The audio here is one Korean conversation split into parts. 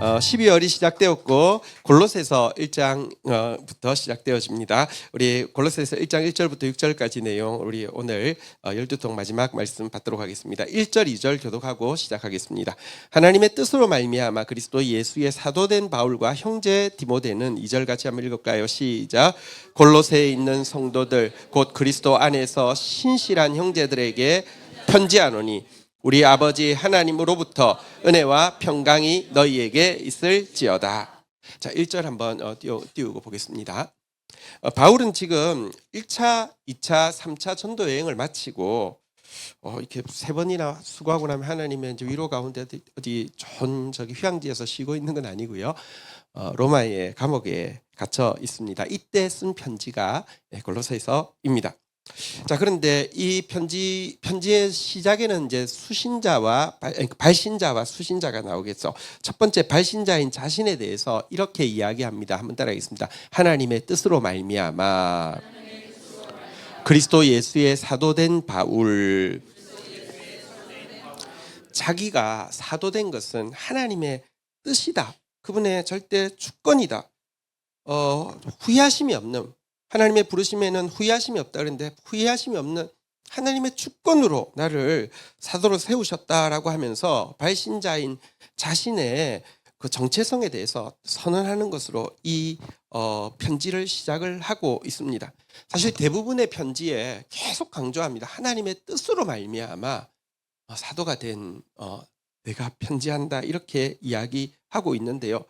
12월이 시작되었고 골로새서 1장부터 시작되어집니다. 우리 골로새서 1장 1절부터 6절까지 내용 우리 오늘 12통 마지막 말씀 받도록 하겠습니다. 1절 2절 교독하고 시작하겠습니다. 하나님의 뜻으로 말미암아 그리스도 예수의 사도된 바울과 형제 디모데는 2절 같이 한번 읽을까요? 시작. 골로새에 있는 성도들 곧 그리스도 안에서 신실한 형제들에게 편지하노니 우리 아버지 하나님으로부터 은혜와 평강이 너희에게 있을지어다. 자, 1절 한번 띄우고 보겠습니다. 바울은 지금 1차, 2차, 3차 전도 여행을 마치고 이렇게 3번이나 수고하고 나면 하나님의 이제 위로 가운데 어디 좋은 휴양지에서 쉬고 있는 건 아니고요. 로마의 감옥에 갇혀 있습니다. 이때 쓴 편지가 골로새서입니다. 자, 그런데 이 편지의 시작에는 이제 발신자와 수신자가 나오겠죠. 첫 번째 발신자인 자신에 대해서 이렇게 이야기합니다. 한번 따라하겠습니다. 하나님의 뜻으로 말미암아 그리스도 예수의 사도된 바울. 자기가 사도된 것은 하나님의 뜻이다. 그분의 절대 주권이다. 후회하심이 없는, 하나님의 부르심에는 후회하심이 없다. 그런데 후회하심이 없는 하나님의 주권으로 나를 사도로 세우셨다라고 하면서 발신자인 자신의 그 정체성에 대해서 선언하는 것으로 이 편지를 시작을 하고 있습니다. 사실 대부분의 편지에 계속 강조합니다. 하나님의 뜻으로 말미암아 사도가 된 내가 편지한다, 이렇게 이야기하고 있는데요.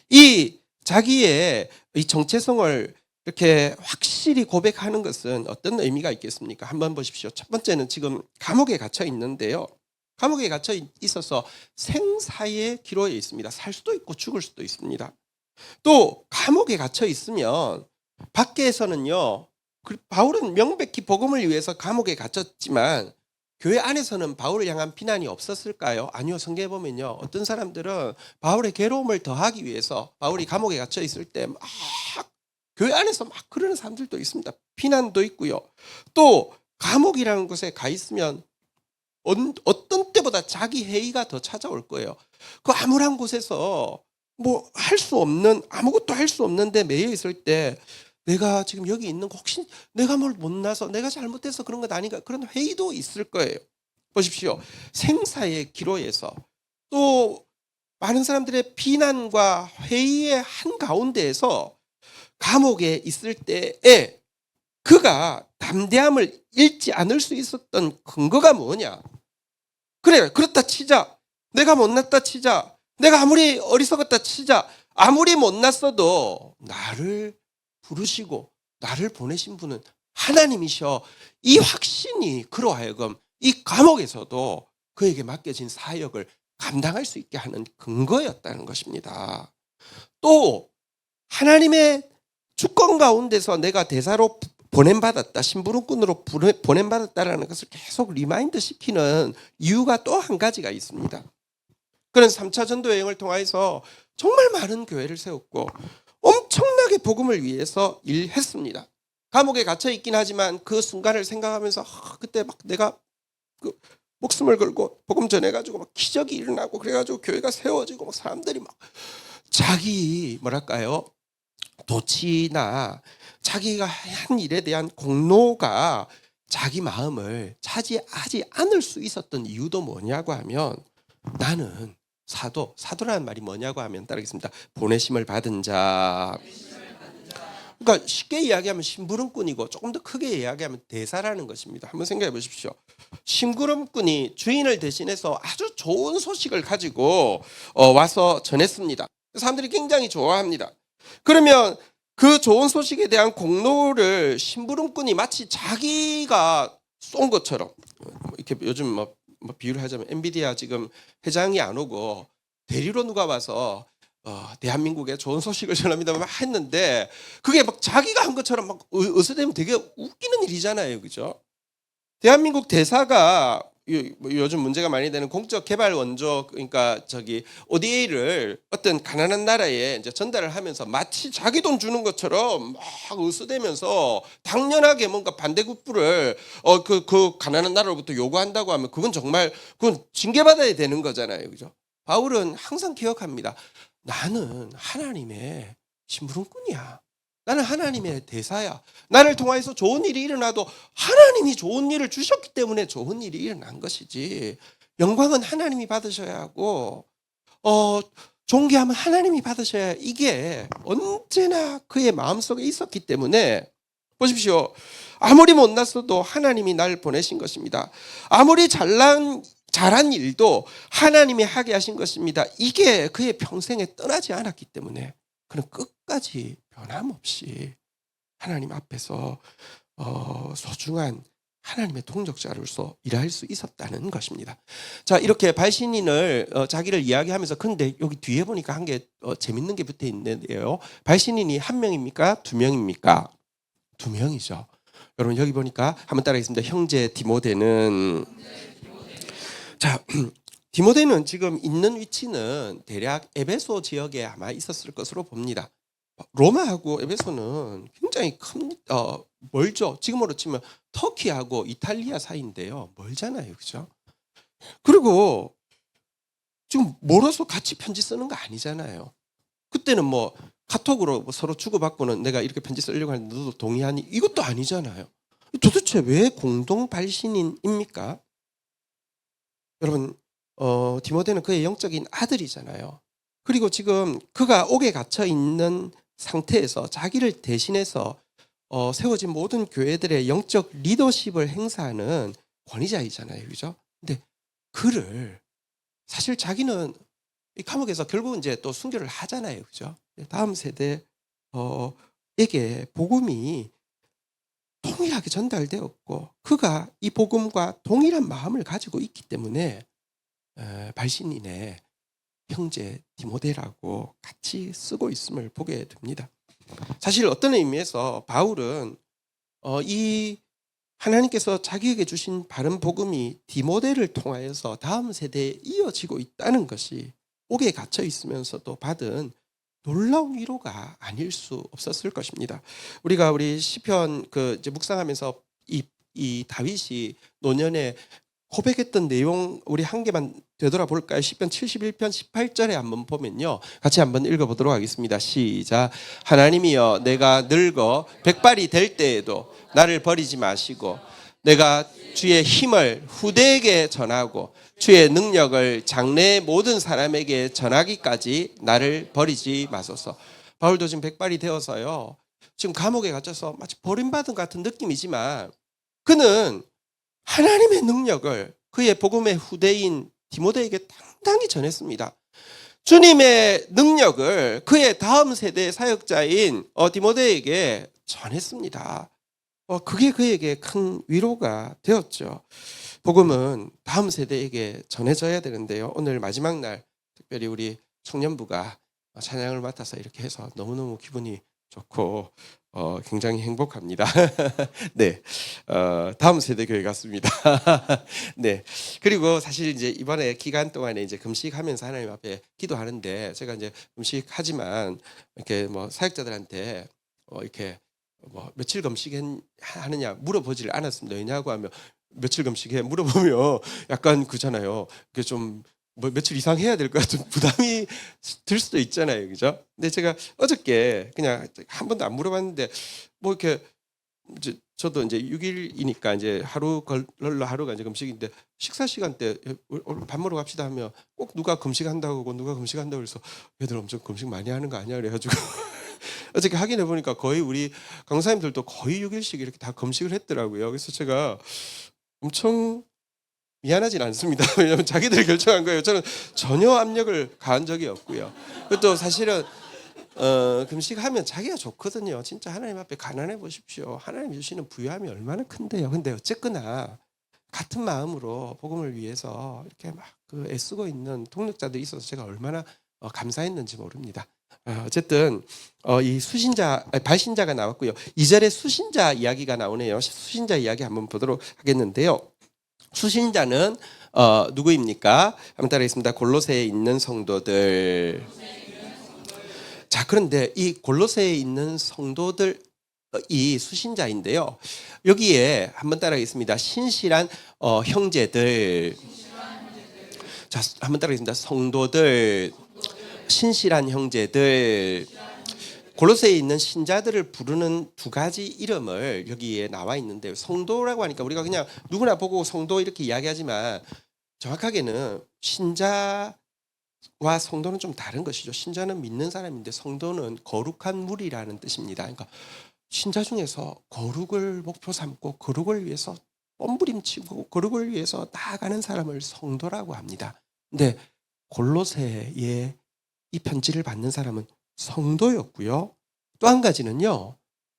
이 자기의 이 정체성을 이렇게 확실히 고백하는 것은 어떤 의미가 있겠습니까? 한번 보십시오. 첫 번째는 지금 감옥에 갇혀 있는데요. 감옥에 갇혀 있어서 생사의 기로에 있습니다. 살 수도 있고 죽을 수도 있습니다. 또 감옥에 갇혀 있으면 밖에서는요, 바울은 명백히 복음을 위해서 감옥에 gat혔지만 교회 안에서는 바울을 향한 비난이 없었을까요? 아니요. 성경에 보면요, 어떤 사람들은 바울의 괴로움을 더하기 위해서 바울이 감옥에 갇혀 있을 때 막 교회 안에서 막 그러는 사람들도 있습니다. 비난도 있고요. 또 감옥이라는 곳에 가 있으면 어떤 때보다 자기 회의가 더 찾아올 거예요. 그 암울한 곳에서 뭐 할 수 없는, 아무것도 할 수 없는데 매여 있을 때 내가 지금 여기 있는 거 혹시 내가 뭘 못나서 내가 잘못해서 그런 것 아닌가, 그런 회의도 있을 거예요. 보십시오. 생사의 기로에서 또 많은 사람들의 비난과 회의의 한가운데에서 감옥에 있을 때에 그가 담대함을 잃지 않을 수 있었던 근거가 뭐냐? 그래, 그렇다 치자. 내가 못났다 치자. 내가 아무리 어리석었다 치자. 아무리 못났어도 나를 부르시고 나를 보내신 분은 하나님이셔. 이 확신이 그로 하여금 이 감옥에서도 그에게 맡겨진 사역을 감당할 수 있게 하는 근거였다는 것입니다. 또 하나님의 주권 가운데서 내가 대사로 보냄받았다, 심부름꾼으로 보냄받았다라는 것을 계속 리마인드 시키는 이유가 또 한 가지가 있습니다. 그는 3차 전도 여행을 통해서 정말 많은 교회를 세웠고 엄청나게 복음을 위해서 일했습니다. 감옥에 갇혀 있긴 하지만 그 순간을 생각하면서 그때 막 내가 그 목숨을 걸고 복음 전해가지고 막 기적이 일어나고 그래가지고 교회가 세워지고 막 사람들이 막 자기 뭐랄까요, 도치나 자기가 한 일에 대한 공로가 자기 마음을 차지하지 않을 수 있었던 이유도 뭐냐고 하면, 나는 사도라는 말이 뭐냐고 하면 따르겠습니다. 보내심을 받은 자. 그러니까 쉽게 이야기하면 심부름꾼이고 조금 더 크게 이야기하면 대사라는 것입니다. 한번 생각해 보십시오. 심부름꾼이 주인을 대신해서 아주 좋은 소식을 가지고 와서 전했습니다. 사람들이 굉장히 좋아합니다. 그러면 그 좋은 소식에 대한 공로를 심부름꾼이 마치 자기가 쏜 것처럼, 이렇게 요즘 뭐 비유를 하자면 엔비디아 지금 회장이 안 오고 대리로 누가 와서 대한민국에 좋은 소식을 전합니다 막 했는데 그게 막 자기가 한 것처럼 막 어서되면 되게 웃기는 일이잖아요, 그죠? 대한민국 대사가 요즘 문제가 많이 되는 공적 개발 원조, 그러니까 ODA를 어떤 가난한 나라에 이제 전달을 하면서 마치 자기 돈 주는 것처럼 막 으스대면서 당연하게 뭔가 반대급부를 그 가난한 나라로부터 요구한다고 하면 그건 정말 그건 징계받아야 되는 거잖아요, 그죠? 바울은 항상 기억합니다. 나는 하나님의 심부름꾼이야. 나는 하나님의 대사야. 나를 통하여서 좋은 일이 일어나도 하나님이 좋은 일을 주셨기 때문에 좋은 일이 일어난 것이지. 영광은 하나님이 받으셔야 하고 존귀함은 하나님이 받으셔야 이게 언제나 그의 마음속에 있었기 때문에 보십시오. 아무리 못났어도 하나님이 날 보내신 것입니다. 아무리 잘한 일도 하나님이 하게 하신 것입니다. 이게 그의 평생에 떠나지 않았기 때문에 그는 끝까지 변함없이 하나님 앞에서 소중한 하나님의 동역자로서 일할 수 있었다는 것입니다. 자, 이렇게 발신인을 자기를 이야기하면서 근데 여기 뒤에 보니까 한 게 재밌는 게 붙어 있는데요. 발신인이 한 명입니까? 두 명입니까? 두 명이죠. 여러분 여기 보니까 한번 따라하겠습니다. 형제 디모데는 자, 디모데는 지금 있는 위치는 대략 에베소 지역에 아마 있었을 것으로 봅니다. 로마하고 에베소는 굉장히 멀죠. 지금으로 치면 터키하고 이탈리아 사이인데요. 멀잖아요. 그죠? 그리고 지금 멀어서 같이 편지 쓰는 거 아니잖아요. 그때는 뭐 카톡으로 서로 주고받고는 내가 이렇게 편지 쓰려고 하는데 너도 동의하니? 이것도 아니잖아요. 도대체 왜 공동 발신인입니까? 여러분 디모데는 그의 영적인 아들이잖아요. 그리고 지금 그가 옥에 갇혀 있는 상태에서 자기를 대신해서 세워진 모든 교회들의 영적 리더십을 행사하는 권위자이잖아요. 그죠? 근데 그를 사실 자기는 이 감옥에서 결국은 이제 또 순교를 하잖아요. 그죠? 다음 세대에게 복음이 동일하게 전달되었고 그가 이 복음과 동일한 마음을 가지고 있기 때문에 발신인의 형제 디모데라고 같이 쓰고 있음을 보게 됩니다. 사실 어떤 의미에서 바울은 이 하나님께서 자기에게 주신 바른 복음이 디모데를 통하여서 다음 세대에 이어지고 있다는 것이 옥에 갇혀 있으면서도 받은 놀라운 위로가 아닐 수 없었을 것입니다. 우리 시편 이제 묵상하면서 이 다윗이 노년에 고백했던 내용 우리 한 개만 되돌아볼까요? 시편 71편 18절에 한번 보면요. 같이 한번 읽어보도록 하겠습니다. 시작. 하나님이여 내가 늙어 백발이 될 때에도 나를 버리지 마시고 내가 주의 힘을 후대에게 전하고 주의 능력을 장래의 모든 사람에게 전하기까지 나를 버리지 마소서. 바울도 지금 백발이 되어서요. 지금 감옥에 갇혀서 마치 버림받은 같은 느낌이지만 그는 하나님의 능력을 그의 복음의 후대인 디모데에게 당당히 전했습니다. 주님의 능력을 그의 다음 세대의 사역자인 디모데에게 전했습니다. 그게 그에게 큰 위로가 되었죠. 복음은 다음 세대에게 전해져야 되는데요. 오늘 마지막 날 특별히 우리 청년부가 찬양을 맡아서 이렇게 해서 너무너무 기분이 좋고 굉장히 행복합니다. 네, 다음 세대 교회 같습니다. 네, 그리고 사실 이제 이번에 기간 동안에 이제 금식하면서 하나님 앞에 기도하는데 제가 이제 금식하지만 이렇게 뭐 사역자들한테 이렇게 뭐 며칠 금식하느냐 물어보지를 않았습니다. 왜냐고 하면 며칠 금식해 물어보면 약간 그잖아요. 그게 좀 뭐 며칠 이상 해야 될 것 같은 부담이 들 수도 있잖아요, 그죠? 근데 제가 어저께 그냥 한 번도 안 물어봤는데 뭐 이렇게 이제 저도 이제 6일이니까 이제 하루 걸러 하루가 이제 금식인데 식사 시간 때 밥 먹으러 갑시다 하면 꼭 누가 금식한다고 하고 누가 금식한다고 해서 얘들 엄청 금식 많이 하는 거 아니야 그래가지고 어저께 확인해 보니까 거의 우리 강사님들도 거의 6일씩 이렇게 다 금식을 했더라고요. 그래서 제가 엄청 미안하진 않습니다. 왜냐하면 자기들이 결정한 거예요. 저는 전혀 압력을 가한 적이 없고요. 또 사실은 금식하면 자기가 좋거든요. 진짜 하나님 앞에 가난해 보십시오. 하나님 주시는 부유함이 얼마나 큰데요. 근데 어쨌거나 같은 마음으로 복음을 위해서 이렇게 막 애쓰고 있는 동력자들이 있어서 제가 얼마나 감사했는지 모릅니다. 어쨌든 이 발신자가 나왔고요. 2절에 수신자 이야기가 나오네요. 수신자 이야기 한번 보도록 하겠는데요. 수신자는 누구입니까? 한번 따라하겠습니다. 골로새에 있는 성도들. 자, 그런데 이 골로새에 있는 성도들 이 수신자인데요. 여기에 한번 따라하겠습니다. 신실한 형제들. 자, 한번 따라하겠습니다. 성도들. 신실한 형제들. 골로새에 있는 신자들을 부르는 두 가지 이름을 여기에 나와 있는데, 성도라고 하니까 우리가 그냥 누구나 보고 성도 이렇게 이야기하지만 정확하게는 신자와 성도는 좀 다른 것이죠. 신자는 믿는 사람인데 성도는 거룩한 무리라는 뜻입니다. 그러니까 신자 중에서 거룩을 목표 삼고 거룩을 위해서 뻔부림치고 거룩을 위해서 나아가는 사람을 성도라고 합니다. 근데 골로새에 이 편지를 받는 사람은 성도였고요. 또 한 가지는요,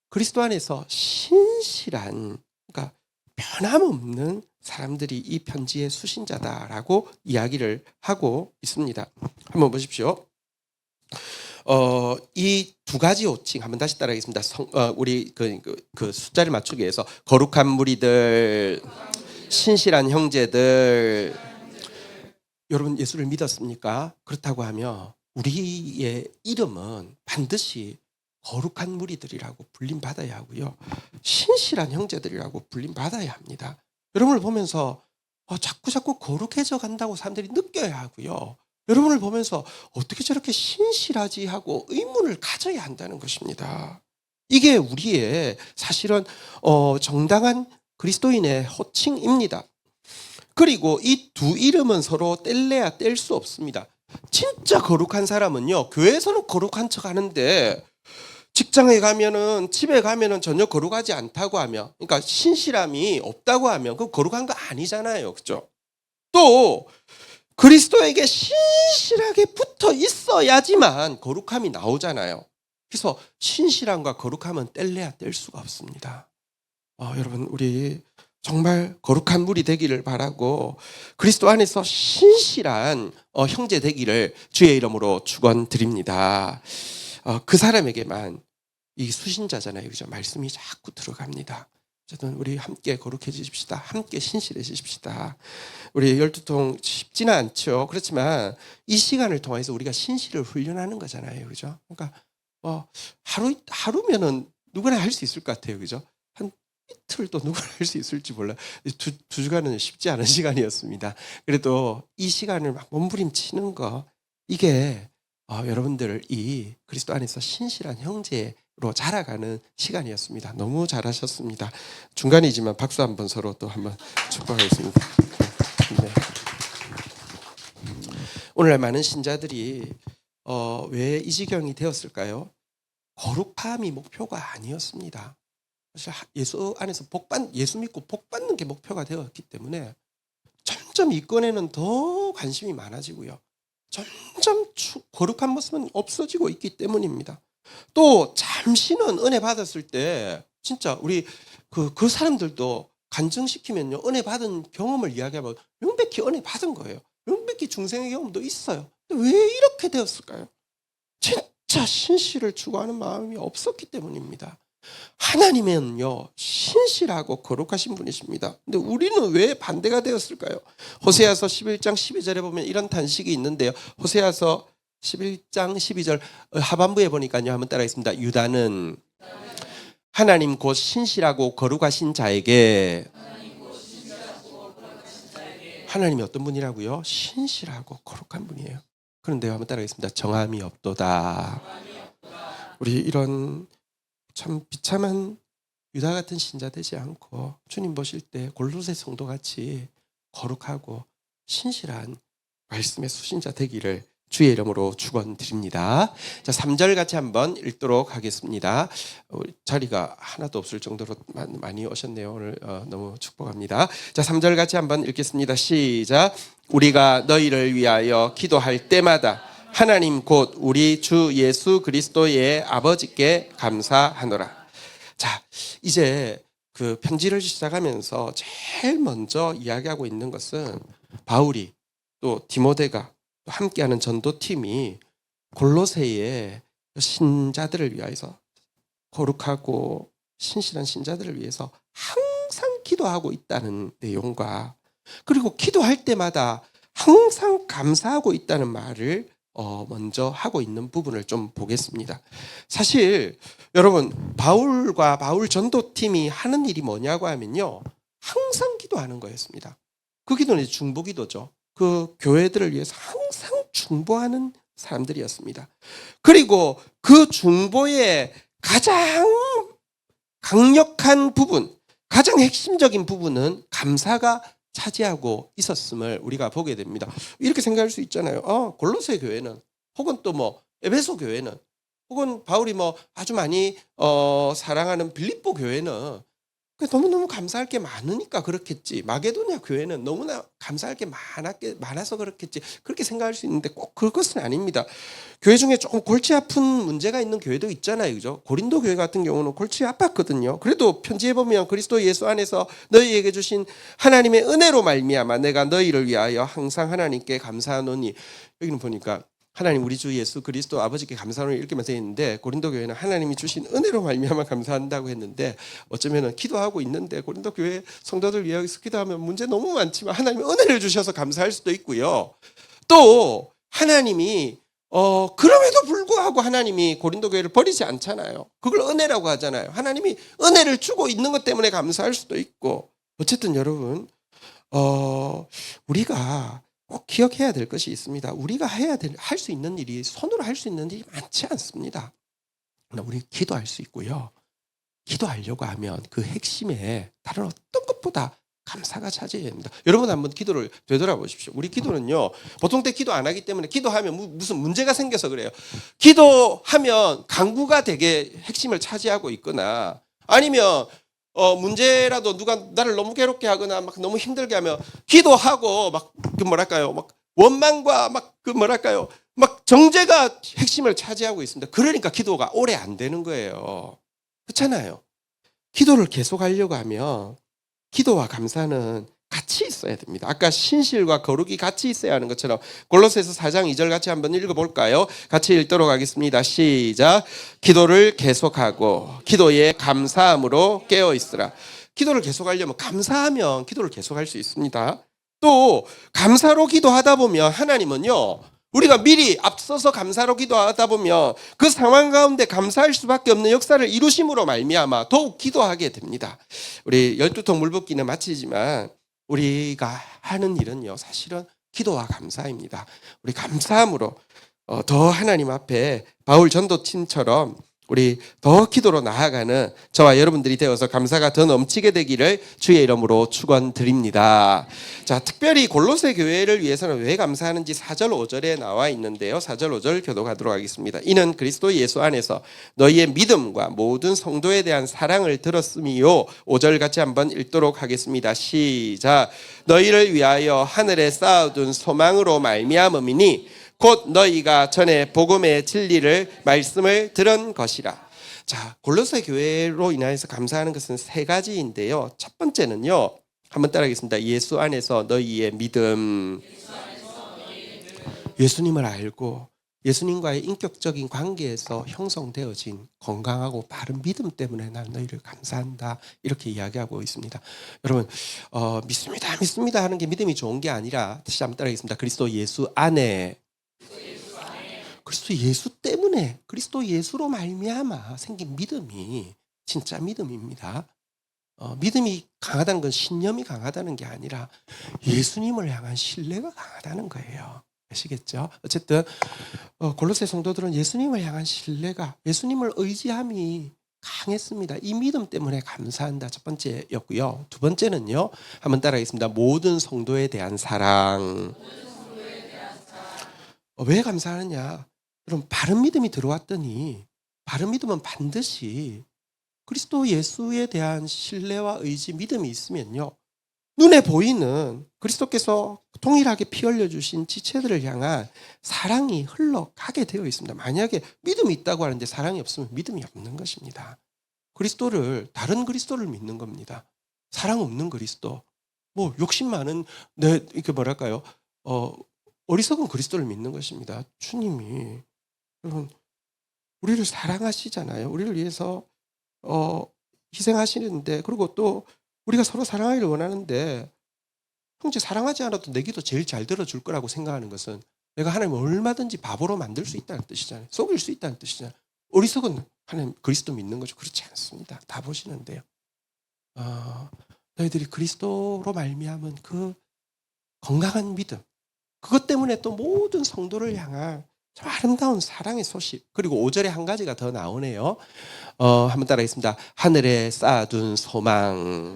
그리스도 안에서 신실한, 그러니까 변함없는 사람들이 이 편지의 수신자다라고 이야기를 하고 있습니다. 한번 보십시오. 이 두 가지 호칭 한번 다시 따라하겠습니다. 우리 그 숫자를 맞추기 위해서 거룩한 무리들, 신실한 형제들. 여러분 예수를 믿었습니까? 그렇다고 하면 우리의 이름은 반드시 거룩한 무리들이라고 불림받아야 하고요, 신실한 형제들이라고 불림받아야 합니다. 여러분을 보면서 자꾸 거룩해져 간다고 사람들이 느껴야 하고요, 여러분을 보면서 어떻게 저렇게 신실하지 하고 의문을 가져야 한다는 것입니다. 이게 우리의 사실은 정당한 그리스도인의 호칭입니다. 그리고 이 두 이름은 서로 뗄래야 뗄 수 없습니다. 진짜 거룩한 사람은요, 교회에서는 거룩한 척 하는데 직장에 가면은, 집에 가면은 전혀 거룩하지 않다고 하면, 그러니까 신실함이 없다고 하면 그 거룩한 거 아니잖아요. 그죠? 또 그리스도에게 신실하게 붙어 있어야지만 거룩함이 나오잖아요. 그래서 신실함과 거룩함은 뗄래야 뗄 수가 없습니다. 여러분, 우리 정말 거룩한 무리 되기를 바라고 그리스도 안에서 신실한 형제 되기를 주의 이름으로 축원드립니다. 그 사람에게만, 이 수신자잖아요, 그죠? 말씀이 자꾸 들어갑니다. 어쨌든 우리 함께 거룩해지십시다. 함께 신실해지십시다. 우리 12통 쉽지는 않죠. 그렇지만 이 시간을 통해서 우리가 신실을 훈련하는 거잖아요, 그죠? 그러니까 하루면은 누구나 할 수 있을 것 같아요, 그죠? 한 이틀 또 누구나 할 수 있을지 몰라. 두 주간은 쉽지 않은 시간이었습니다. 그래도 이 시간을 막 몸부림치는 거, 이게 여러분들 이 그리스도 안에서 신실한 형제로 자라가는 시간이었습니다. 너무 잘하셨습니다. 중간이지만 박수 한번 서로 또 한번 축복하겠습니다. 네. 오늘날 많은 신자들이 왜 이 지경이 되었을까요? 거룩함이 목표가 아니었습니다. 사실 예수 안에서 예수 믿고 복 받는 게 목표가 되었기 때문에 점점 이권에는 더 관심이 많아지고요, 점점 거룩한 모습은 없어지고 있기 때문입니다. 또 잠시는 은혜 받았을 때 진짜 우리 그 사람들도 간증시키면요, 은혜 받은 경험을 이야기하면 명백히 은혜 받은 거예요. 명백히 중생의 경험도 있어요. 근데 왜 이렇게 되었을까요? 진짜 신실을 추구하는 마음이 없었기 때문입니다. 하나님은요, 신실하고 거룩하신 분이십니다. 근데 우리는 왜 반대가 되었을까요? 호세아서 11장 12절에 보면 이런 단식이 있는데요. 호세아서 11장 12절 하반부에 보니까요, 한번 따라하겠습니다. 유다는 하나님 곧 신실하고 거룩하신 자에게. 하나님이 어떤 분이라고요? 신실하고 거룩한 분이에요. 그런데요, 한번 따라하겠습니다. 정함이 없도다. 우리 이런 참 비참한 유다 같은 신자 되지 않고 주님 보실 때 골로새 성도같이 거룩하고 신실한 말씀의 수신자 되기를 주의 이름으로 축원드립니다. 자, 3절 같이 한번 읽도록 하겠습니다. 자리가 하나도 없을 정도로 많이 오셨네요. 오늘 너무 축복합니다. 자, 3절 같이 한번 읽겠습니다. 시작. 우리가 너희를 위하여 기도할 때마다 하나님 곧 우리 주 예수 그리스도의 아버지께 감사하노라. 자, 이제 그 편지를 시작하면서 제일 먼저 이야기하고 있는 것은 바울이 또 디모데가 또 함께하는 전도팀이 골로새의 신자들을 위해서, 거룩하고 신실한 신자들을 위해서 항상 기도하고 있다는 내용과, 그리고 기도할 때마다 항상 감사하고 있다는 말을 먼저 하고 있는 부분을 좀 보겠습니다. 사실 여러분, 바울과 바울 전도팀이 하는 일이 뭐냐고 하면요, 항상 기도하는 거였습니다. 그 기도는 중보기도죠. 그 교회들을 위해서 항상 중보하는 사람들이었습니다. 그리고 그 중보의 가장 강력한 부분, 가장 핵심적인 부분은 감사가 차지하고 있었음을 우리가 보게 됩니다. 이렇게 생각할 수 있잖아요. 골로새 교회는, 혹은 또 뭐 에베소 교회는, 혹은 바울이 뭐 아주 많이 사랑하는 빌립보 교회는 너무너무 감사할 게 많으니까 그렇겠지. 마게도냐 교회는 너무나 감사할 게 많아서 그렇겠지. 그렇게 생각할 수 있는데 꼭 그것은 아닙니다. 교회 중에 조금 골치 아픈 문제가 있는 교회도 있잖아요. 그죠? 고린도 교회 같은 경우는 골치 아팠거든요. 그래도 편지에 보면 그리스도 예수 안에서 너희에게 주신 하나님의 은혜로 말미암아 내가 너희를 위하여 항상 하나님께 감사하노니, 여기는 보니까 하나님 우리 주 예수 그리스도 아버지께 감사하노니 이렇게만 되어 있는데, 고린도 교회는 하나님이 주신 은혜로 말미암아 감사한다고 했는데, 어쩌면은 기도하고 있는데 고린도 교회 성도들 위해서 기도하면 문제 너무 많지만 하나님이 은혜를 주셔서 감사할 수도 있고요. 또 하나님이 그럼에도 불구하고 하나님이 고린도 교회를 버리지 않잖아요. 그걸 은혜라고 하잖아요. 하나님이 은혜를 주고 있는 것 때문에 감사할 수도 있고. 어쨌든 여러분, 우리가 꼭 기억해야 될 것이 있습니다. 우리가 할 수 있는 일이, 손으로 할 수 있는 일이 많지 않습니다. 우리 기도할 수 있고요. 기도하려고 하면 그 핵심에 다른 어떤 것보다 감사가 차지해야 됩니다. 여러분 한번 기도를 되돌아보십시오. 우리 기도는요, 보통 때 기도 안 하기 때문에, 기도하면 무슨 문제가 생겨서 그래요. 기도하면 강구가 되게 핵심을 차지하고 있거나, 아니면 문제라도 누가 나를 너무 괴롭게 하거나 막 너무 힘들게 하면 기도하고 막 막 원망과 막 막 정죄가 핵심을 차지하고 있습니다. 그러니까 기도가 오래 안 되는 거예요. 그렇잖아요. 기도를 계속하려고 하면 기도와 감사는 같이 있어야 됩니다. 아까 신실과 거룩이 같이 있어야 하는 것처럼, 골로새서 4장 2절 같이 한번 읽어볼까요? 같이 읽도록 하겠습니다. 시작. 기도를 계속하고 기도에 감사함으로 깨어있으라. 기도를 계속하려면, 감사하면 기도를 계속할 수 있습니다. 또 감사로 기도하다 보면 하나님은요, 우리가 미리 앞서서 감사로 기도하다 보면 그 상황 가운데 감사할 수밖에 없는 역사를 이루심으로 말미암아 더욱 기도하게 됩니다. 우리 12통 물붓기는 마치지만 우리가 하는 일은요, 사실은 기도와 감사입니다. 우리 감사함으로 더 하나님 앞에 바울 전도팀처럼 우리 더 기도로 나아가는 저와 여러분들이 되어서 감사가 더 넘치게 되기를 주의 이름으로 축원드립니다. 자, 특별히 골로새 교회를 위해서는 왜 감사하는지 4절 5절에 나와 있는데요. 4절 5절 교독하도록 하겠습니다. 이는 그리스도 예수 안에서 너희의 믿음과 모든 성도에 대한 사랑을 들었음이요. 5절 같이 한번 읽도록 하겠습니다. 시작. 너희를 위하여 하늘에 쌓아둔 소망으로 말미암음이니 곧 너희가 전에 복음의 진리를 말씀을 들은 것이라. 자, 골로새 교회로 인하여서 감사하는 것은 세 가지인데요. 첫 번째는요, 한번 따라하겠습니다. 예수 안에서 너희의 믿음. 예수님을 알고 예수님과의 인격적인 관계에서 형성되어진 건강하고 바른 믿음 때문에 난 너희를 감사한다, 이렇게 이야기하고 있습니다. 여러분, 믿습니다 하는 게 믿음이 좋은 게 아니라, 다시 한번 따라하겠습니다. 그리스도 예수 안에, 그리스도 예수 때문에, 그리스도 예수로 말미암아 생긴 믿음이 진짜 믿음입니다. 믿음이 강하다는 건 신념이 강하다는 게 아니라 예수님을 향한 신뢰가 강하다는 거예요. 아시겠죠? 어쨌든 골로새 성도들은 예수님을 향한 신뢰가, 예수님을 의지함이 강했습니다. 이 믿음 때문에 감사한다, 첫 번째였고요. 두 번째는요, 한번 따라하겠습니다. 모든 성도에 대한 사랑. 왜 감사하느냐? 여러분, 바른 믿음이 들어왔더니, 바른 믿음은 반드시 그리스도 예수에 대한 신뢰와 의지, 믿음이 있으면요, 눈에 보이는 그리스도께서 동일하게 피 흘려주신 지체들을 향한 사랑이 흘러가게 되어 있습니다. 만약에 믿음이 있다고 하는데 사랑이 없으면 믿음이 없는 것입니다. 다른 그리스도를 믿는 겁니다. 사랑 없는 그리스도, 뭐 욕심 많은, 이렇게 어리석은 그리스도를 믿는 것입니다. 주님이, 여러분, 우리를 사랑하시잖아요. 우리를 위해서 희생하시는데, 그리고 또 우리가 서로 사랑하기를 원하는데, 형제 사랑하지 않아도 내 기도 제일 잘 들어줄 거라고 생각하는 것은 내가 하나님을 얼마든지 바보로 만들 수 있다는 뜻이잖아요. 속일 수 있다는 뜻이잖아요. 어리석은 하나님 그리스도 믿는 거죠. 그렇지 않습니다. 다 보시는데요. 너희들이 그리스도로 말미암은 그 건강한 믿음, 그것 때문에 또 모든 성도를 향한 참 아름다운 사랑의 소식. 그리고 5절에 한 가지가 더 나오네요. 한번 따라하겠습니다. 하늘에 쌓아둔 소망.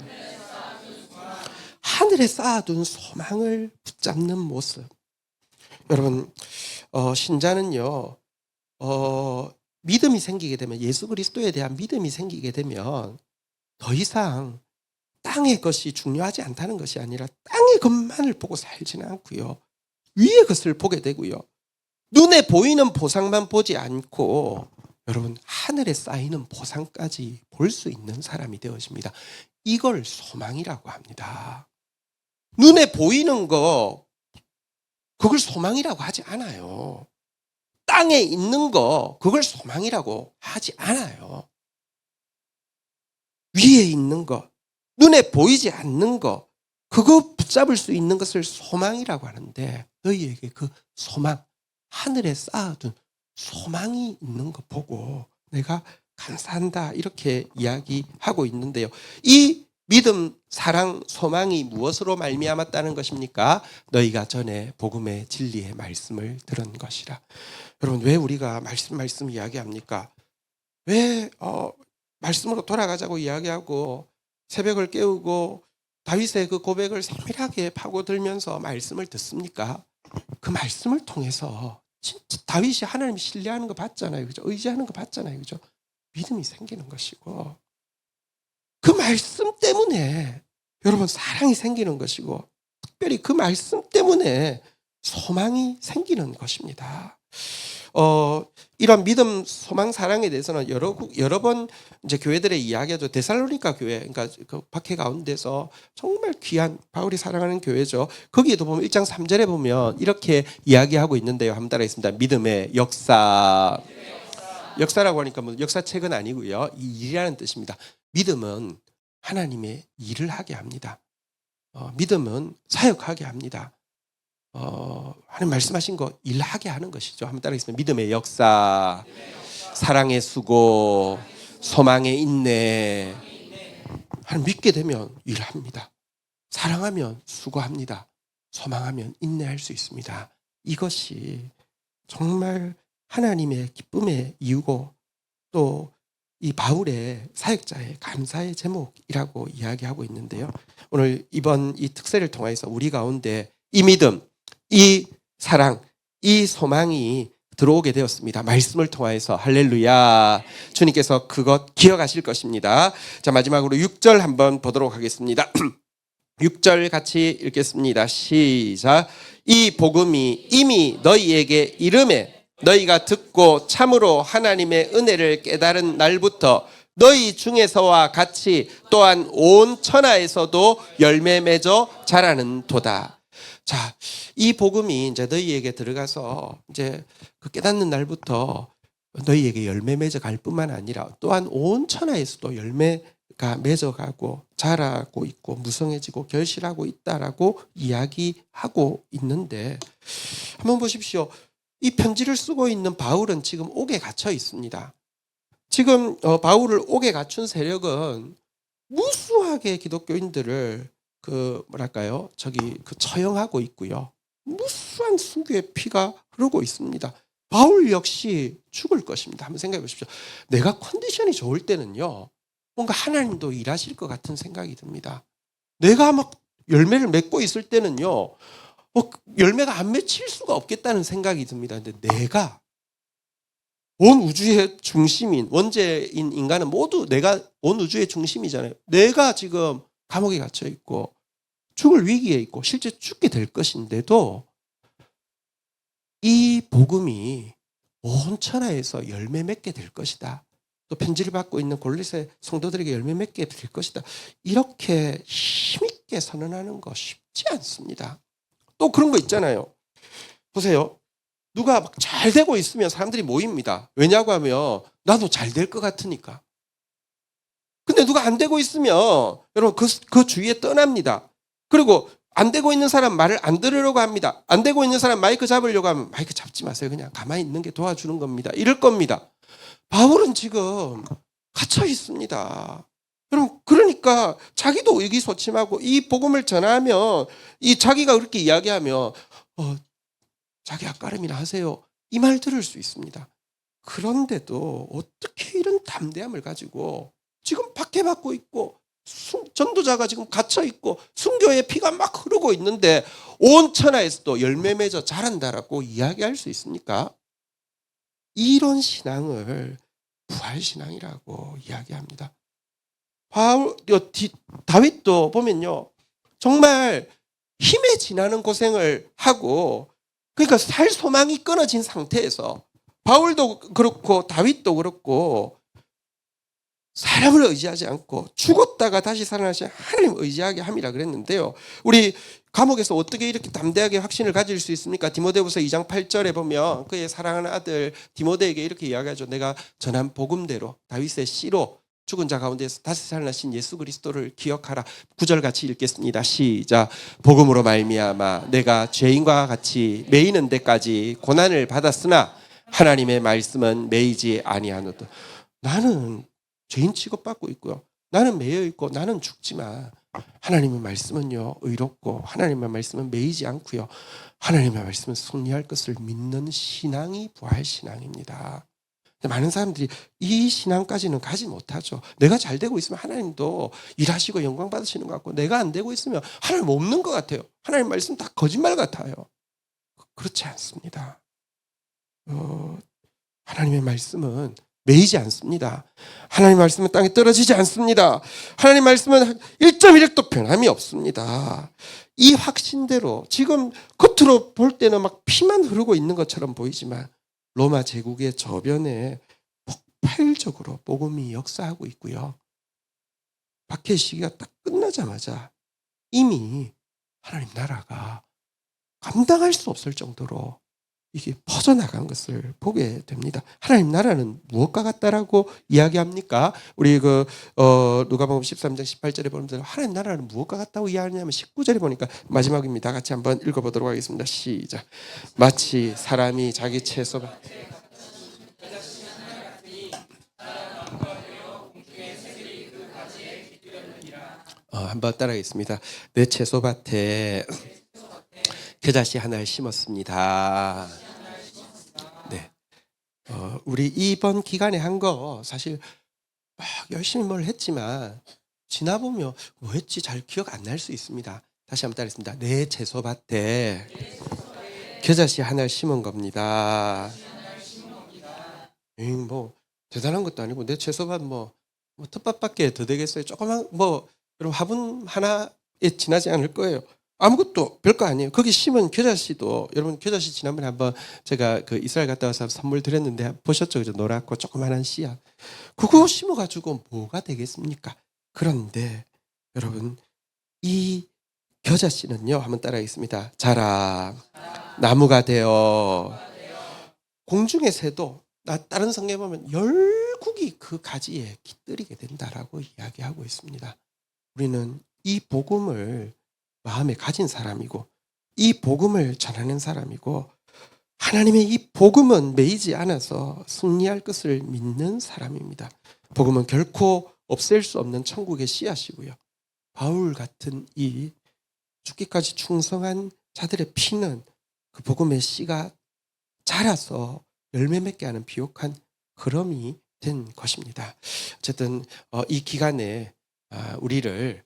하늘에 쌓아둔 소망을 붙잡는 모습. 여러분, 신자는요, 믿음이 생기게 되면, 예수 그리스도에 대한 믿음이 생기게 되면 더 이상 땅의 것이 중요하지 않다는 것이 아니라 땅의 것만을 보고 살지는 않고요. 위의 것을 보게 되고요. 눈에 보이는 보상만 보지 않고 여러분 하늘에 쌓이는 보상까지 볼 수 있는 사람이 되어집니다. 이걸 소망이라고 합니다. 눈에 보이는 거 그걸 소망이라고 하지 않아요. 땅에 있는 거 그걸 소망이라고 하지 않아요. 위에 있는 거, 눈에 보이지 않는 거, 그거 붙잡을 수 있는 것을 소망이라고 하는데 너희에게 그 소망, 하늘에 쌓아둔 소망이 있는 거 보고 내가 감사한다 이렇게 이야기하고 있는데요. 이 믿음, 사랑, 소망이 무엇으로 말미암았다는 것입니까? 너희가 전에 복음의 진리의 말씀을 들은 것이라. 여러분 왜 우리가 말씀 이야기합니까? 왜 말씀으로 돌아가자고 이야기하고 새벽을 깨우고 다윗의 그 고백을 세밀하게 파고들면서 말씀을 듣습니까? 그 말씀을 통해서 진짜 다윗이 하나님 신뢰하는 거 봤잖아요. 그죠? 의지하는 거 봤잖아요. 그죠? 믿음이 생기는 것이고 그 말씀 때문에 여러분 사랑이 생기는 것이고 특별히 그 말씀 때문에 소망이 생기는 것입니다. 이런 믿음, 소망, 사랑에 대해서는 여러 번 이제 교회들의 이야기하죠. 데살로니가 교회, 그러니까 그 박해 가운데서 정말 귀한 바울이 사랑하는 교회죠. 거기에도 보면 1장 3절에 보면 이렇게 이야기하고 있는데요. 한번 따라하겠습니다. 믿음의 역사. 역사라고 하니까 뭐 역사책은 아니고요. 이 일이라는 뜻입니다. 믿음은 하나님의 일을 하게 합니다. 믿음은 사역하게 합니다. 하나님 말씀하신 거 일하게 하는 것이죠. 한번 따라하겠습니다. 믿음의 역사, 사랑의 수고, 소망의 인내. 하나님 믿게 되면 일합니다. 사랑하면 수고합니다. 소망하면 인내할 수 있습니다. 이것이 정말 하나님의 기쁨의 이유고 또 이 바울의 사역자의 감사의 제목이라고 이야기하고 있는데요. 오늘 이번 이 특세를 통해서 우리 가운데 이 믿음, 이 사랑, 이 소망이 들어오게 되었습니다. 말씀을 통해서 할렐루야. 주님께서 그것 기억하실 것입니다. 자, 마지막으로 6절 한번 보도록 하겠습니다. 6절 같이 읽겠습니다. 시작. 이 복음이 이미 너희에게 이름에 너희가 듣고 참으로 하나님의 은혜를 깨달은 날부터 너희 중에서와 같이 또한 온 천하에서도 열매 맺어 자라는 도다. 자, 이 복음이 이제 너희에게 들어가서 이제 그 깨닫는 날부터 너희에게 열매 맺어갈 뿐만 아니라 또한 온 천하에서도 열매가 맺어가고 자라고 있고 무성해지고 결실하고 있다라고 이야기하고 있는데 한번 보십시오. 이 편지를 쓰고 있는 바울은 지금 옥에 갇혀 있습니다. 지금 바울을 옥에 갖춘 세력은 무수하게 기독교인들을 처형하고 있고요. 무수한 순교의 피가 흐르고 있습니다. 바울 역시 죽을 것입니다. 한번 생각해 보십시오. 내가 컨디션이 좋을 때는요, 뭔가 하나님도 일하실 것 같은 생각이 듭니다. 내가 막 열매를 맺고 있을 때는요, 열매가 안 맺힐 수가 없겠다는 생각이 듭니다. 근데 내가 온 우주의 중심인 원죄인 인간은 모두 내가 온 우주의 중심이잖아요. 내가 지금 감옥에 갇혀 있고 죽을 위기에 있고 실제 죽게 될 것인데도 이 복음이 온 천하에서 열매 맺게 될 것이다. 또 편지를 받고 있는 골로새 성도들에게 열매 맺게 될 것이다. 이렇게 힘있게 선언하는 거 쉽지 않습니다. 또 그런 거 있잖아요. 보세요. 누가 막 잘 되고 있으면 사람들이 모입니다. 왜냐고 하면 나도 잘 될 것 같으니까. 근데 누가 안 되고 있으면 여러분 그 주위에 떠납니다. 그리고 안 되고 있는 사람 말을 안 들으려고 합니다. 안 되고 있는 사람 마이크 잡으려고 하면 마이크 잡지 마세요. 그냥 가만히 있는 게 도와주는 겁니다. 이럴 겁니다. 바울은 지금 갇혀 있습니다. 여러분 그러니까 자기도 의기소침하고 이 복음을 전하면 이 자기가 그렇게 이야기하면 자기 앞가름이나 하세요. 이 말 들을 수 있습니다. 그런데도 어떻게 이런 담대함을 가지고 지금 박해받고 있고 전도자가 지금 갇혀 있고 순교의 피가 막 흐르고 있는데 온 천하에서도 열매 맺어 자란다라고 이야기할 수 있습니까? 이런 신앙을 부활신앙이라고 이야기합니다. 다윗도 보면요, 정말 힘에 지나는 고생을 하고, 그러니까 살 소망이 끊어진 상태에서 바울도 그렇고 다윗도 그렇고 사람을 의지하지 않고 죽었다가 다시 살아나신 하나님 의지하게 함이라 그랬는데요. 우리 감옥에서 어떻게 이렇게 담대하게 확신을 가질 수 있습니까? 디모데후서 2장 8절에 보면 그의 사랑하는 아들 디모데에게 이렇게 이야기하죠. 내가 전한 복음대로 다윗의 씨로 죽은 자 가운데서 다시 살아나신 예수 그리스도를 기억하라. 9절 같이 읽겠습니다. 시작. 복음으로 말미암아 내가 죄인과 같이 매이는 데까지 고난을 받았으나 하나님의 말씀은 매이지 아니하노다. 나는 죄인 취급받고 있고요. 나는 매여 있고 나는 죽지만 하나님의 말씀은요 의롭고 하나님의 말씀은 매이지 않고요. 하나님의 말씀은 승리할 것을 믿는 신앙이 부활신앙입니다. 많은 사람들이 이 신앙까지는 가지 못하죠. 내가 잘 되고 있으면 하나님도 일하시고 영광 받으시는 것 같고 내가 안 되고 있으면 하나님 없는 것 같아요. 하나님 말씀 다 거짓말 같아요. 그렇지 않습니다. 하나님의 말씀은 매이지 않습니다. 하나님 말씀은 땅에 떨어지지 않습니다. 하나님 말씀은 1.1도 변함이 없습니다. 이 확신대로 지금 겉으로 볼 때는 막 피만 흐르고 있는 것처럼 보이지만 로마 제국의 저변에 폭발적으로 복음이 역사하고 있고요. 박해 시기가 딱 끝나자마자 이미 하나님 나라가 감당할 수 없을 정도로 이게 퍼져나간 것을 보게 됩니다. 하나님 나라는 무엇과 같다라고 이야기합니까? 우리 누가복음 13장 18절에 보면 하나님 나라는 무엇과 같다고 이야기하냐면 19절에 보니까 마지막입니다. 같이 한번 읽어보도록 하겠습니다. 시작. 마치 사람이 자기 채소 한번 따라하겠습니다. 내 채소밭에 겨자씨 하나를 심었습니다. 네. 우리 이번 기간에 한 거 사실 막 열심히 뭘 했지만 지나보면 뭐 했지 잘 기억 안 날 수 있습니다. 다시 한번 따라했습니다. 내 채소밭에 겨자씨 하나를 심은 겁니다. 뭐 대단한 것도 아니고 내 채소밭 뭐 텃밭밖에 더 되겠어요. 조그만 여러분 화분 하나에 지나지 않을 거예요. 아무것도 별거 아니에요. 거기 심은 겨자씨도 여러분 겨자씨 지난번에 한번 제가 이스라엘 갔다 와서 선물 드렸는데 보셨죠? 그죠? 노랗고 조그만한 씨앗. 그거 심어가지고 뭐가 되겠습니까? 그런데 여러분 이 겨자씨는요 한번 따라하겠습니다. 자라 나무가 되어 공중의 새도 다른 성경에 보면 열국이 그 가지에 깃들이게 된다라고 이야기하고 있습니다. 우리는 이 복음을 마음에 가진 사람이고 이 복음을 전하는 사람이고 하나님의 이 복음은 매이지 않아서 승리할 것을 믿는 사람입니다. 복음은 결코 없앨 수 없는 천국의 씨앗이고요. 바울 같은 이 죽기까지 충성한 자들의 피는 그 복음의 씨가 자라서 열매 맺게 하는 비옥한 그럼이 된 것입니다. 어쨌든 이 기간에 우리를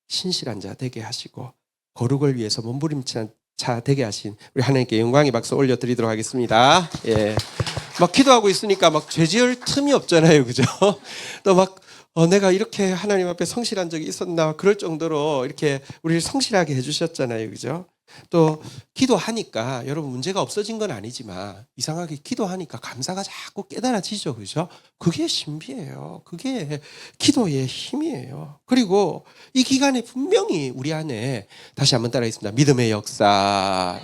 신실한 자 되게 하시고 거룩을 위해서 몸부림치는 자 되게 하신 우리 하나님께 영광의 박수 올려드리도록 하겠습니다. 예. 막 기도하고 있으니까 막 죄지을 틈이 없잖아요, 그죠? 또 막 내가 이렇게 하나님 앞에 성실한 적이 있었나 그럴 정도로 이렇게 우리를 성실하게 해주셨잖아요, 그죠? 또 기도하니까 여러분 문제가 없어진 건 아니지만 이상하게 기도하니까 감사가 자꾸 깨달아지죠, 그죠? 그게 신비예요. 그게 기도의 힘이에요. 그리고 이 기간에 분명히 우리 안에 다시 한번 따라하겠습니다. 믿음의 역사,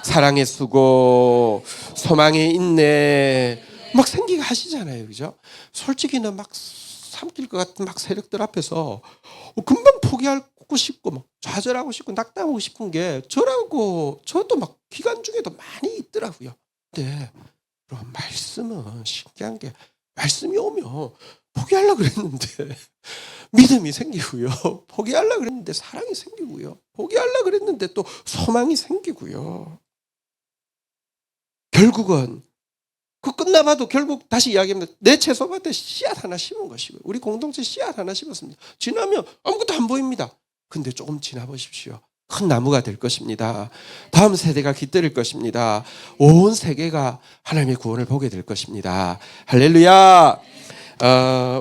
사랑의 수고, 소망의 인내 막 생기게 하시잖아요, 그죠? 솔직히는 막 삼킬 것 같은 막 세력들 앞에서 금방 포기하고 싶고 막 좌절하고 싶고 낙담하고 싶은 게 저도 막 기간 중에도 많이 있더라고요. 근데 그럼 말씀은 신기한 게 말씀이 오면 포기하려고 그랬는데 믿음이 생기고요. 포기하려고 그랬는데 사랑이 생기고요. 포기하려고 그랬는데 또 소망이 생기고요. 결국은 그 끝나봐도 결국 다시 이야기합니다. 내 채소밭에 씨앗 하나 심은 것이고 우리 공동체 씨앗 하나 심었습니다. 지나면 아무것도 안 보입니다. 근데 조금 지나보십시오. 큰 나무가 될 것입니다. 다음 세대가 깃들일 것입니다. 온 세계가 하나님의 구원을 보게 될 것입니다. 할렐루야.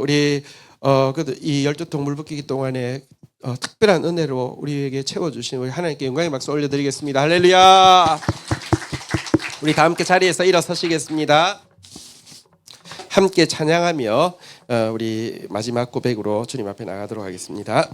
우리 이 12통 물 붓기기 동안에 특별한 은혜로 우리에게 채워주신 우리 하나님께 영광의 박수 올려드리겠습니다. 할렐루야. 우리 다 함께 자리에서 일어서시겠습니다. 함께 찬양하며 우리 마지막 고백으로 주님 앞에 나가도록 하겠습니다.